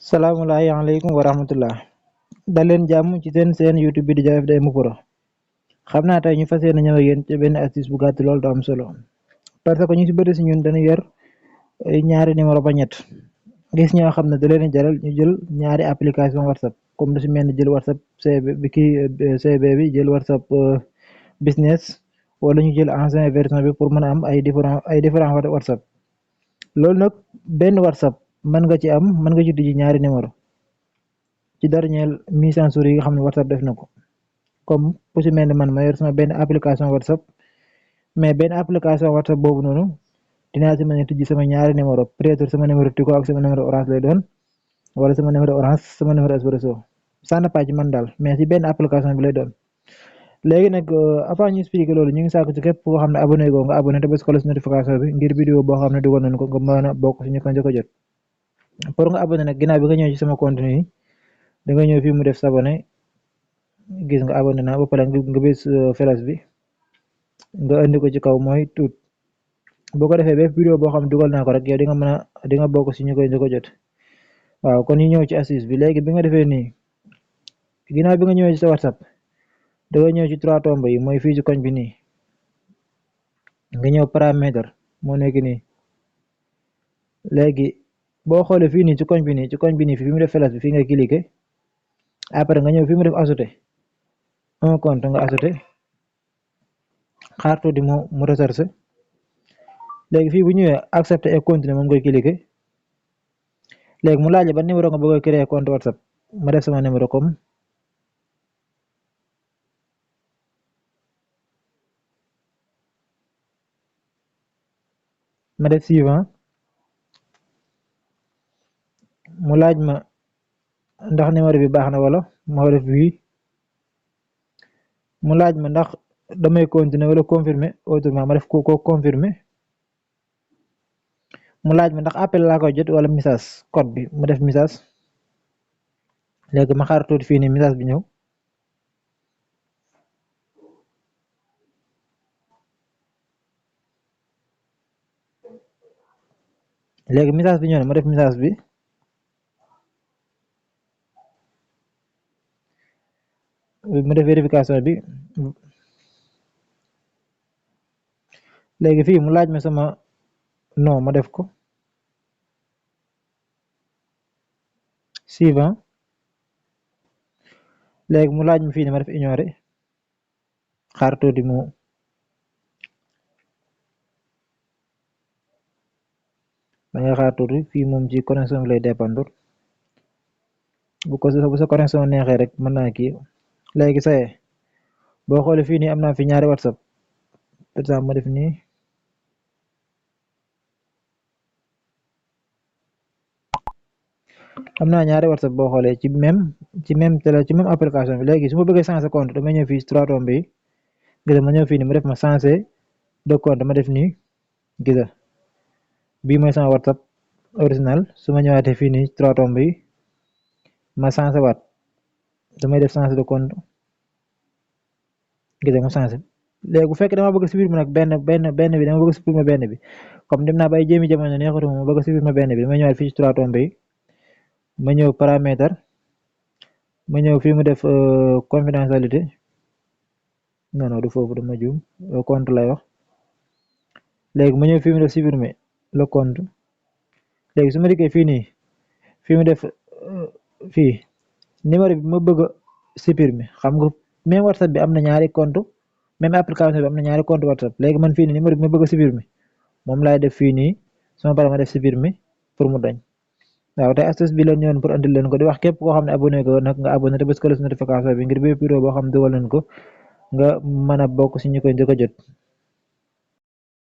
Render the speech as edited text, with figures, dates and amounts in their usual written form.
Salaamaaleykum wa rahmatullah dal leen jàmm ci seen YouTube bi di Jah FDM Pro. xam naa tey ñu fas yéene ñëw ak yéen ci benn astuce bu gàtt lool te am solo parce que ñu ci bëri si ñun dañu yor ay ñaari numéro ba ñett gis ñoo xam ne da leen jaral ñu jël ñaari application WhatsApp comme lu si mel ni jël WhatsApp CB bi CB bi jël WhatsApp business wala ñu jël ancien version bi pour mën a am ay différent WhatsApp. loolu nag benn WhatsApp mën nga ci tijji ñaari numéro ci dernier mise en jour yi nga xam ne WhatsApp def na ko comme ku si mel ni man ma yor sama benn application WhatsApp mais benn application WhatsApp boobu noonu dinaa si mën a tijji sama ñaari numéro peut-être sama numéro Tigo ak sama numéro Orange lay doon wala sama numéro Orange sama numéro Expresso ça dépend ci man daal mais si benn application bi lay doon. léegi nag avant ñu expliquer loolu ñu ngi sàkku ci képp koo xam ne abonné goo nga abonné te bës ko si notification bi ngir vidéo boo xam ne dugal nañ ko nga mën a bokk si ñu ko njëkk a jot. pour nga abonné nag ginnaaw bi nga ñëw ci sama contenu yi da nga ñëw fii mu def s'abonné gis nga abonné naa ba pare nga bës flash bi nga indi ko ci kaw mooy tuut boo ko defee bépp vidéo boo xam ne dugal naa ko rek yow di nga bokk si ñu koy njëkk a jot. waaw kon ñu ñëw ci astuce bi léegi bi nga defee nii ginnaaw bi nga ñëwee ci sa WhatsApp da nga ñëw ci trois tombes yi mooy fii ci koñ bi nii nga ñëw paramètre moo nekk nii léegi boo xoolee fii nii ci koñ bi nii fi mu def flash bi fii nga cliquer après nga ñëw fi mu def ajouter un compte nga ajouter xaar tuuti mu recherche léegi fii bu ñëwee accepter et continuer moom ngay cliquer léegi mu laaj ba numéro nga bëgg a créer compte WhatsApp ma def sama numéro comme ma def suivant mu laaj ma ndax numéro bi baax na wala ma def oui mu laaj ma ndax damay continuer wala confirmer autrement ma def ko confirmer mu laaj ma ndax appel laa koy jot wala message code bi mu def message léegi ma xaar tuuti fii nii message bi ñëw léegi message bi ñëw na ma def message bi mu def vérification bi léegi fii mu laaj ma sama nom ma def ko suivant léegi mu laaj ma fii nii ma def ignorer xaar tuuti mu da ngay xaar tuuti fii moom ci connexion bi lay dépendre bu sa connexion neexee rek mën naa kii léegi saye boo xoolee fii nii am naa fi ñaari WhatsApp par exemple ma def nii am naa ñaari WhatsApp boo xoolee ci même application bi léegi su ma bëggee changer compte damay ñëw fii trois tombes yi gis ma ñëw fii nii ma def ma changer de compte ma def nii gis bii mooy sama WhatsApp original su ma ñëwaatee fii nii trois tombes yi ma changer waat damay def changer de compte gis mu changer léegi bu fekkee dama bëgg supprimer nag benn bi dama bëgg supprimer benn bi comme dem naa ba ay jéemi jamono neexatuma ma bëgg supprimer benn bi damay ñëwaat fii ci trois tombes yi ma ñëw paramètre ma ñëw fii mu def confidentialité non du foofu dama juum compte lay wax léegi ma ñëw fii mu def supprimer le compte léegi su ma dikkee fii nii fii mu def fii numéro bi ma bëgg a supprimer xam nga même WhatsApp bi am na ñaari compte même application bi am na ñaari compte WhatsApp léegi man fii nii numéro bi ma bëgg a supprimer moom laay def fii nii sama pare ma def supprimer pour mu dañ. waaw tey astuce bi leen ñëwoon pour andil leen ko di wax képp koo xam ne abonné ko nag nga abonné te bës ko notification bi ngir bépp vidéo boo xam ne dugal nañ ko nga mën a bokk si ñu koy njëkk a jot